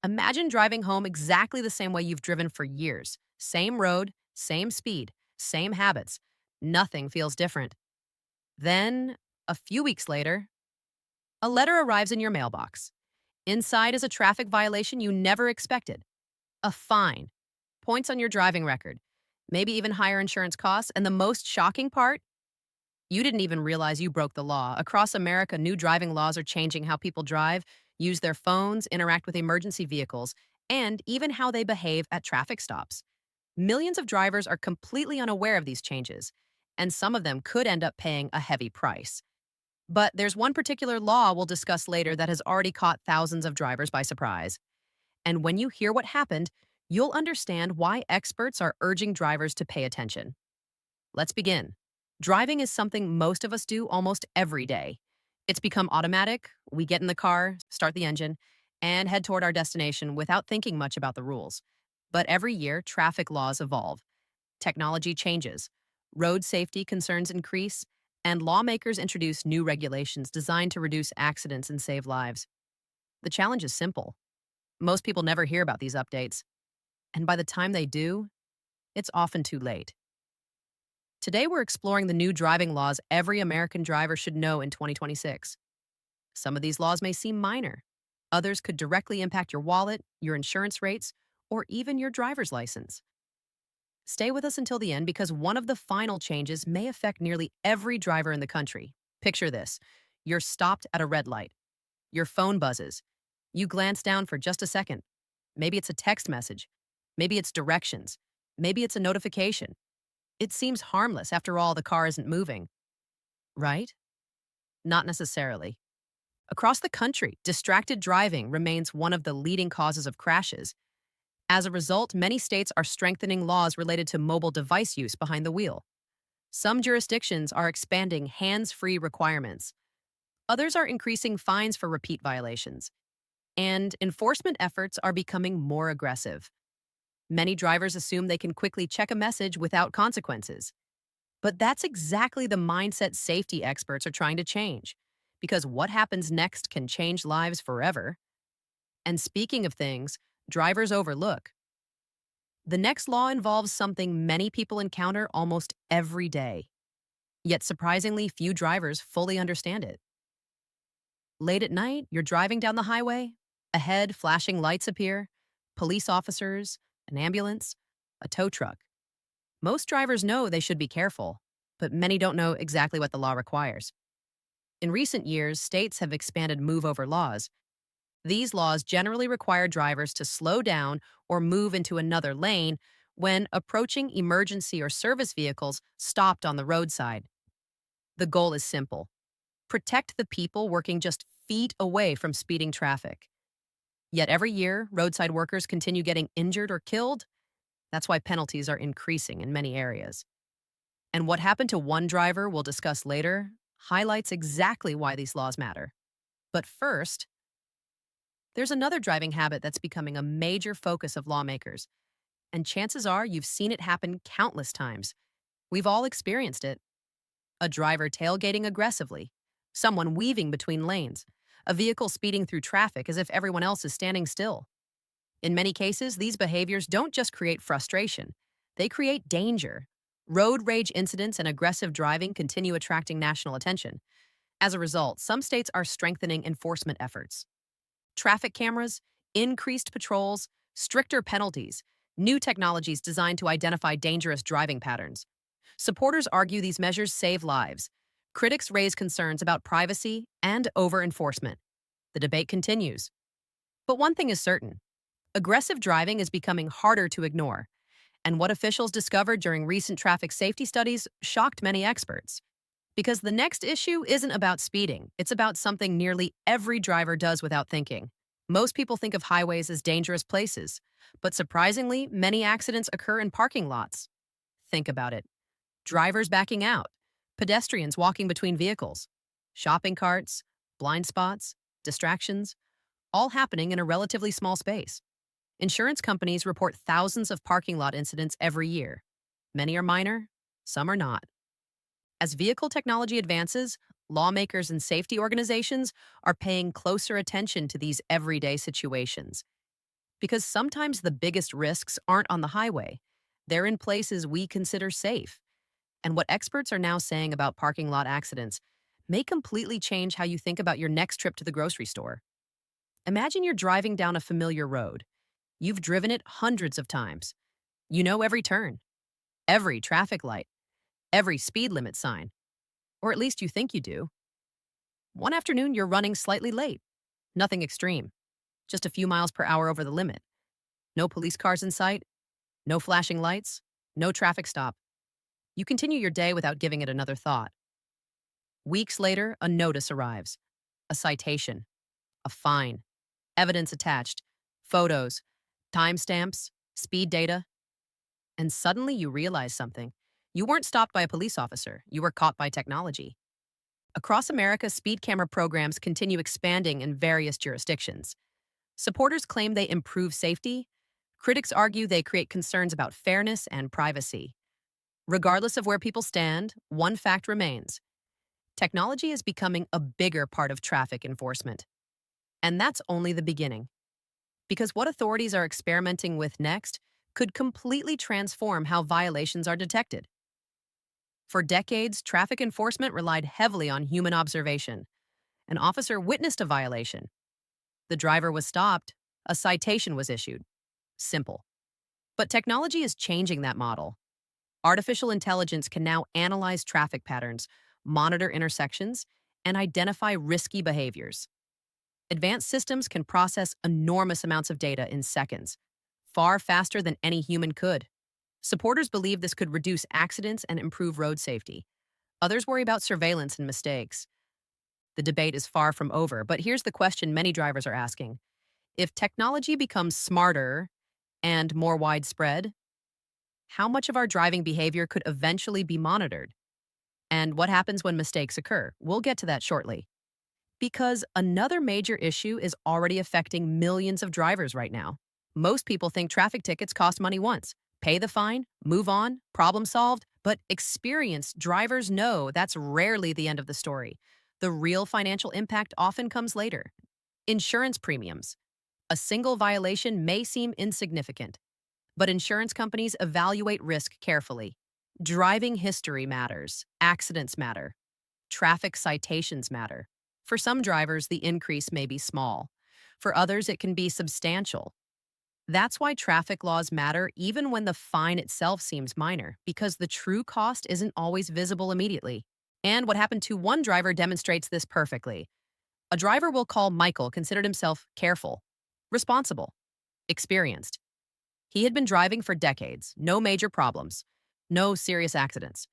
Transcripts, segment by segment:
Imagine driving home exactly the same way you've driven for years. Same road, same speed, same habits. Nothing feels different. Then, a few weeks later, a letter arrives in your mailbox. Inside is a traffic violation you never expected, a fine, points on your driving record, maybe even higher insurance costs, and the most shocking part, you didn't even realize you broke the law. Across America, new driving laws are changing how people drive, use their phones, interact with emergency vehicles, and even how they behave at traffic stops. Millions of drivers are completely unaware of these changes, and some of them could end up paying a heavy price. But there's one particular law we'll discuss later that has already caught thousands of drivers by surprise. And when you hear what happened, you'll understand why experts are urging drivers to pay attention. Let's begin. Driving is something most of us do almost every day. It's become automatic. We get in the car, start the engine, and head toward our destination without thinking much about the rules. But every year, traffic laws evolve. Technology changes. Road safety concerns increase, and lawmakers introduce new regulations designed to reduce accidents and save lives. The challenge is simple. Most people never hear about these updates, and by the time they do, it's often too late. Today, we're exploring the new driving laws every American driver should know in 2026. Some of these laws may seem minor. Others could directly impact your wallet, your insurance rates, or even your driver's license. Stay with us until the end because one of the final changes may affect nearly every driver in the country. Picture this. You're stopped at a red light. Your phone buzzes. You glance down for just a second. Maybe it's a text message. Maybe it's directions. Maybe it's a notification. It seems harmless. After all, the car isn't moving. Right? Not necessarily. Across the country, distracted driving remains one of the leading causes of crashes. As a result, many states are strengthening laws related to mobile device use behind the wheel. Some jurisdictions are expanding hands-free requirements. Others are increasing fines for repeat violations. And enforcement efforts are becoming more aggressive. Many drivers assume they can quickly check a message without consequences. But that's exactly the mindset safety experts are trying to change, because what happens next can change lives forever. And speaking of things drivers overlook, the next law involves something many people encounter almost every day. Yet surprisingly, few drivers fully understand it. Late at night, you're driving down the highway. Ahead, flashing lights appear, police officers, an ambulance, a tow truck. Most drivers know they should be careful, but many don't know exactly what the law requires. In recent years, states have expanded move-over laws. These laws generally require drivers to slow down or move into another lane when approaching emergency or service vehicles stopped on the roadside. The goal is simple: protect the people working just feet away from speeding traffic. Yet every year, roadside workers continue getting injured or killed. That's why penalties are increasing in many areas. And what happened to one driver we'll discuss later highlights exactly why these laws matter. But first, there's another driving habit that's becoming a major focus of lawmakers. And chances are you've seen it happen countless times. We've all experienced it. A driver tailgating aggressively, someone weaving between lanes, a vehicle speeding through traffic as if everyone else is standing still. In many cases, these behaviors don't just create frustration, they create danger. Road rage incidents and aggressive driving continue attracting national attention. As a result, some states are strengthening enforcement efforts. Traffic cameras, increased patrols, stricter penalties, new technologies designed to identify dangerous driving patterns. Supporters argue these measures save lives. Critics raise concerns about privacy and over-enforcement. The debate continues. But one thing is certain: aggressive driving is becoming harder to ignore. And what officials discovered during recent traffic safety studies shocked many experts. Because the next issue isn't about speeding, it's about something nearly every driver does without thinking. Most people think of highways as dangerous places, but surprisingly, many accidents occur in parking lots. Think about it. Drivers backing out, pedestrians walking between vehicles, shopping carts, blind spots, distractions, all happening in a relatively small space. Insurance companies report thousands of parking lot incidents every year. Many are minor, some are not. As vehicle technology advances, lawmakers and safety organizations are paying closer attention to these everyday situations. Because sometimes the biggest risks aren't on the highway, they're in places we consider safe. And what experts are now saying about parking lot accidents may completely change how you think about your next trip to the grocery store. Imagine you're driving down a familiar road. You've driven it hundreds of times. You know every turn, every traffic light, every speed limit sign, or at least you think you do. One afternoon, you're running slightly late. Nothing extreme, just a few miles per hour over the limit. No police cars in sight, no flashing lights, no traffic stop. You continue your day without giving it another thought. Weeks later, a notice arrives, a citation, a fine, evidence attached, photos, timestamps, speed data, and suddenly you realize something. You weren't stopped by a police officer, you were caught by technology. Across America, speed camera programs continue expanding in various jurisdictions. Supporters claim they improve safety. Critics argue they create concerns about fairness and privacy. Regardless of where people stand, one fact remains. Technology is becoming a bigger part of traffic enforcement. And that's only the beginning. Because what authorities are experimenting with next could completely transform how violations are detected. For decades, traffic enforcement relied heavily on human observation. An officer witnessed a violation. The driver was stopped. A citation was issued. Simple. But technology is changing that model. Artificial intelligence can now analyze traffic patterns, monitor intersections, and identify risky behaviors. Advanced systems can process enormous amounts of data in seconds, far faster than any human could. Supporters believe this could reduce accidents and improve road safety. Others worry about surveillance and mistakes. The debate is far from over, but here's the question many drivers are asking. If technology becomes smarter and more widespread, how much of our driving behavior could eventually be monitored? And what happens when mistakes occur? We'll get to that shortly. Because another major issue is already affecting millions of drivers right now. Most people think traffic tickets cost money once. Pay the fine, move on, problem solved, but experienced drivers know that's rarely the end of the story. The real financial impact often comes later. Insurance premiums. A single violation may seem insignificant, but insurance companies evaluate risk carefully. Driving history matters, accidents matter, traffic citations matter. For some drivers, the increase may be small. For others, it can be substantial. That's why traffic laws matter even when the fine itself seems minor, because the true cost isn't always visible immediately. And what happened to one driver demonstrates this perfectly. A driver we'll call Michael considered himself careful, responsible, experienced. He had been driving for decades, no major problems, no serious accidents.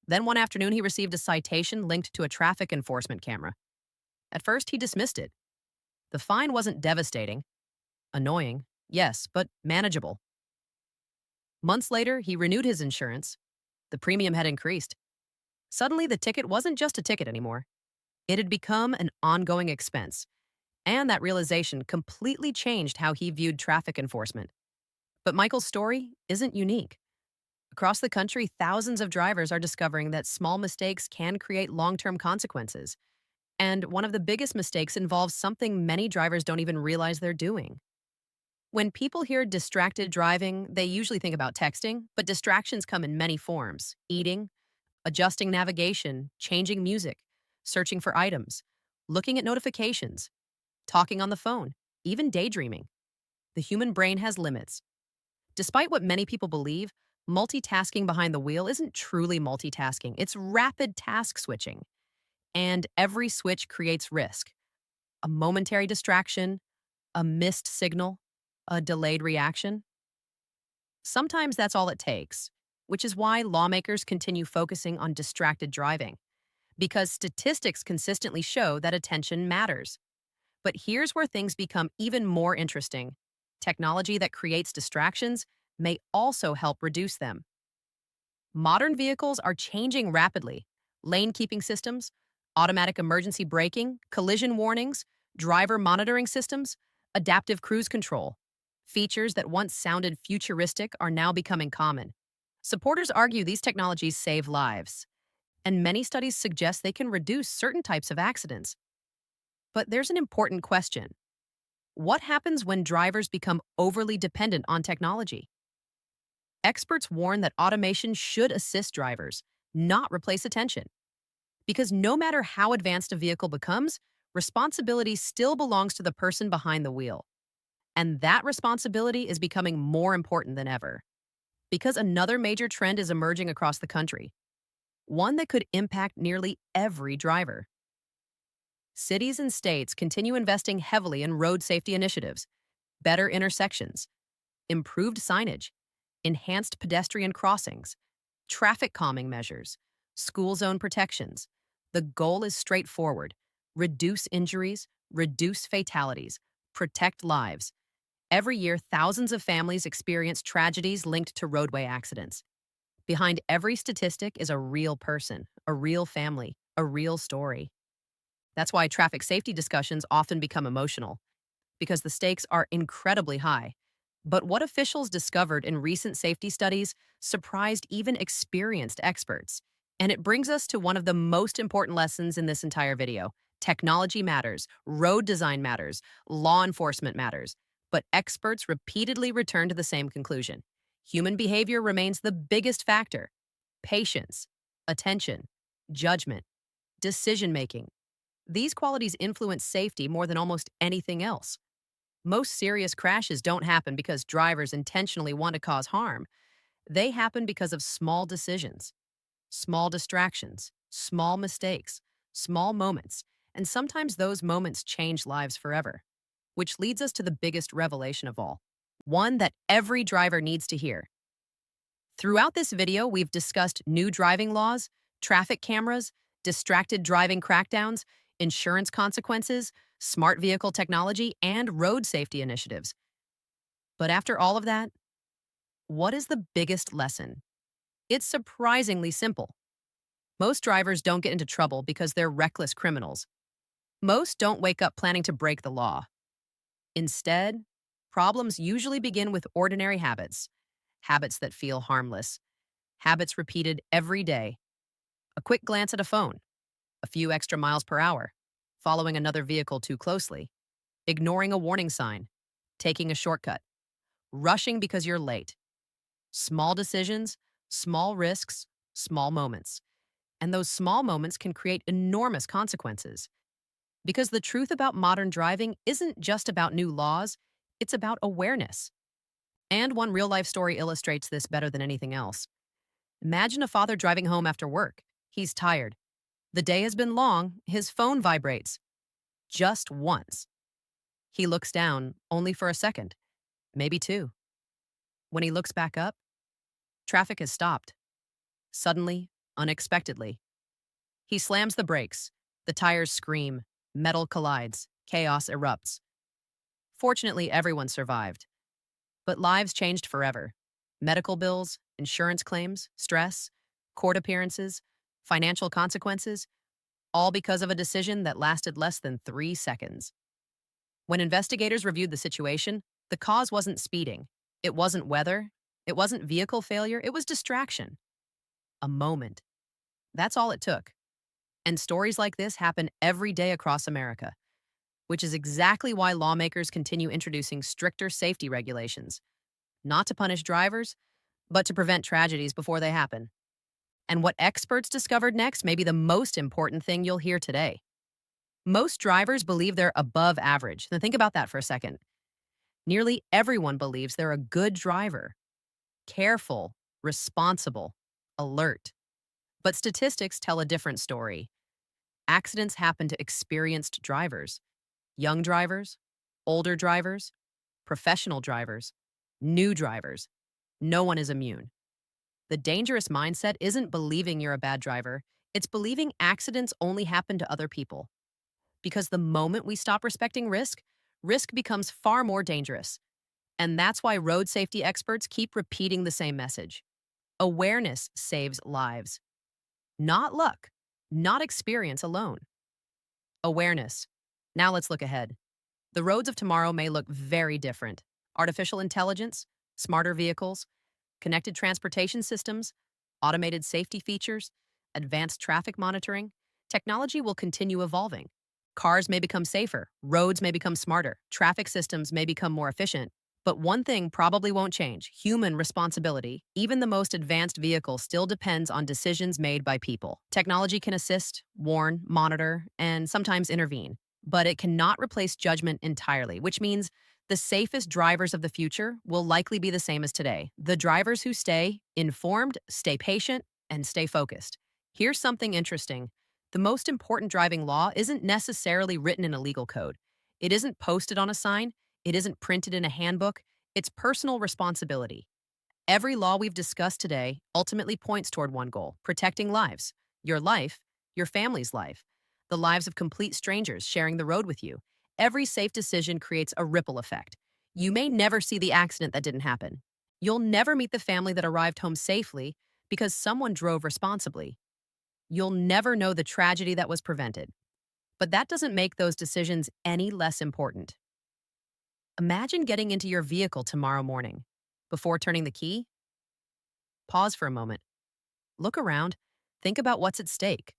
Then one afternoon, he received a citation linked to a traffic enforcement camera. At first, he dismissed it. The fine wasn't devastating. Annoying, yes, but manageable. Months later, he renewed his insurance. The premium had increased. Suddenly, the ticket wasn't just a ticket anymore. It had become an ongoing expense. And that realization completely changed how he viewed traffic enforcement. But Michael's story isn't unique. Across the country, thousands of drivers are discovering that small mistakes can create long-term consequences. And one of the biggest mistakes involves something many drivers don't even realize they're doing. When people hear distracted driving, they usually think about texting, but distractions come in many forms: eating, adjusting navigation, changing music, searching for items, looking at notifications, talking on the phone, even daydreaming. The human brain has limits. Despite what many people believe, multitasking behind the wheel isn't truly multitasking. It's rapid task switching. And every switch creates risk. A momentary distraction, a missed signal, a delayed reaction. Sometimes that's all it takes, which is why lawmakers continue focusing on distracted driving, because statistics consistently show that attention matters. But here's where things become even more interesting. Technology that creates distractions may also help reduce them. Modern vehicles are changing rapidly. Lane keeping systems, automatic emergency braking, collision warnings, driver monitoring systems, adaptive cruise control. Features that once sounded futuristic are now becoming common. Supporters argue these technologies save lives, and many studies suggest they can reduce certain types of accidents. But there's an important question. What happens when drivers become overly dependent on technology? Experts warn that automation should assist drivers, not replace attention. Because no matter how advanced a vehicle becomes, responsibility still belongs to the person behind the wheel. And that responsibility is becoming more important than ever. Because another major trend is emerging across the country, one that could impact nearly every driver. Cities and states continue investing heavily in road safety initiatives, better intersections, improved signage, enhanced pedestrian crossings, traffic calming measures, school zone protections. The goal is straightforward: reduce injuries, reduce fatalities, protect lives. Every year, thousands of families experience tragedies linked to roadway accidents. Behind every statistic is a real person, a real family, a real story. That's why traffic safety discussions often become emotional, because the stakes are incredibly high. But what officials discovered in recent safety studies surprised even experienced experts. And it brings us to one of the most important lessons in this entire video. Technology matters, road design matters, law enforcement matters. But experts repeatedly return to the same conclusion. Human behavior remains the biggest factor. Patience, attention, judgment, decision making. These qualities influence safety more than almost anything else. Most serious crashes don't happen because drivers intentionally want to cause harm. They happen because of small decisions, small distractions, small mistakes, small moments, and sometimes those moments change lives forever. Which leads us to the biggest revelation of all, one that every driver needs to hear. Throughout this video, we've discussed new driving laws, traffic cameras, distracted driving crackdowns, insurance consequences, smart vehicle technology, and road safety initiatives. But after all of that, what is the biggest lesson? It's surprisingly simple. Most drivers don't get into trouble because they're reckless criminals. Most don't wake up planning to break the law. Instead, problems usually begin with ordinary habits, habits that feel harmless, habits repeated every day. A quick glance at a phone, a few extra miles per hour, following another vehicle too closely, ignoring a warning sign, taking a shortcut, rushing because you're late. Small decisions, small risks, small moments. And those small moments can create enormous consequences. Because the truth about modern driving isn't just about new laws, it's about awareness. And one real life story illustrates this better than anything else. Imagine a father driving home after work. He's tired. The day has been long, his phone vibrates. Just once. He looks down, only for a second, maybe two. When he looks back up, traffic has stopped. Suddenly, unexpectedly. He slams the brakes. The tires scream. Metal collides. Chaos erupts. Fortunately, everyone survived. But lives changed forever. Medical bills, insurance claims, stress, court appearances, financial consequences, all because of a decision that lasted less than 3 seconds. When investigators reviewed the situation, the cause wasn't speeding. It wasn't weather. It wasn't vehicle failure. It was distraction. A moment. That's all it took. And stories like this happen every day across America, which is exactly why lawmakers continue introducing stricter safety regulations, not to punish drivers, but to prevent tragedies before they happen. And what experts discovered next may be the most important thing you'll hear today. Most drivers believe they're above average. Now think about that for a second. Nearly everyone believes they're a good driver, careful, responsible, alert. But statistics tell a different story. Accidents happen to experienced drivers, young drivers, older drivers, professional drivers, new drivers. No one is immune. The dangerous mindset isn't believing you're a bad driver, it's believing accidents only happen to other people. Because the moment we stop respecting risk, risk becomes far more dangerous. And that's why road safety experts keep repeating the same message. Awareness saves lives. Not luck, not experience alone. Awareness. Now let's look ahead. The roads of tomorrow may look very different. Artificial intelligence, smarter vehicles, connected transportation systems, automated safety features, advanced traffic monitoring. Technology will continue evolving. Cars may become safer, roads may become smarter, traffic systems may become more efficient. But one thing probably won't change: human responsibility. Even the most advanced vehicle still depends on decisions made by people. Technology can assist, warn, monitor, and sometimes intervene, but it cannot replace judgment entirely, which means the safest drivers of the future will likely be the same as today: the drivers who stay informed, stay patient, and stay focused. Here's something interesting: the most important driving law isn't necessarily written in a legal code. It isn't posted on a sign. It isn't printed in a handbook. It's personal responsibility. Every law we've discussed today ultimately points toward one goal: protecting lives. Your life, your family's life, the lives of complete strangers sharing the road with you. Every safe decision creates a ripple effect. You may never see the accident that didn't happen. You'll never meet the family that arrived home safely because someone drove responsibly. You'll never know the tragedy that was prevented. But that doesn't make those decisions any less important. Imagine getting into your vehicle tomorrow morning. Before turning the key, pause for a moment. Look around. Think about what's at stake: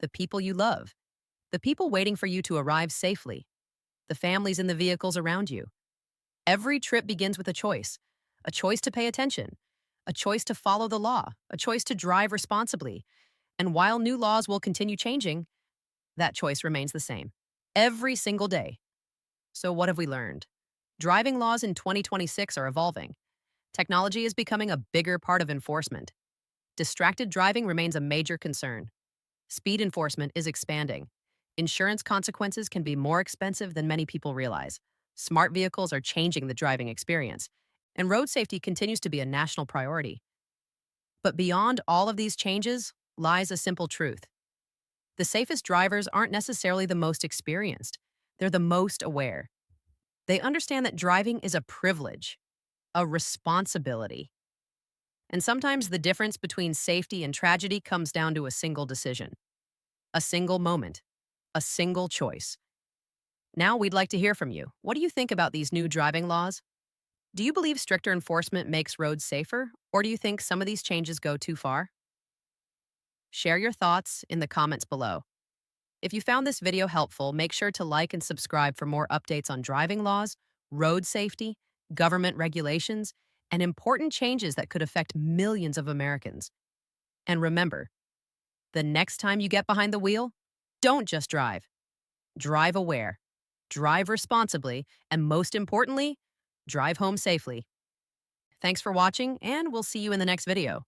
the people you love, the people waiting for you to arrive safely, the families in the vehicles around you. Every trip begins with a choice to pay attention, a choice to follow the law, a choice to drive responsibly. And while new laws will continue changing, that choice remains the same every single day. So, what have we learned? Driving laws in 2026 are evolving. Technology is becoming a bigger part of enforcement. Distracted driving remains a major concern. Speed enforcement is expanding. Insurance consequences can be more expensive than many people realize. Smart vehicles are changing the driving experience, and road safety continues to be a national priority. But beyond all of these changes lies a simple truth: the safest drivers aren't necessarily the most experienced, they're the most aware. They understand that driving is a privilege, a responsibility. And sometimes the difference between safety and tragedy comes down to a single decision, a single moment, a single choice. Now we'd like to hear from you. What do you think about these new driving laws? Do you believe stricter enforcement makes roads safer, or do you think some of these changes go too far? Share your thoughts in the comments below. If you found this video helpful, make sure to like and subscribe for more updates on driving laws, road safety, government regulations, and important changes that could affect millions of Americans. And remember, the next time you get behind the wheel, don't just drive. Drive aware, drive responsibly, and most importantly, drive home safely. Thanks for watching, and we'll see you in the next video.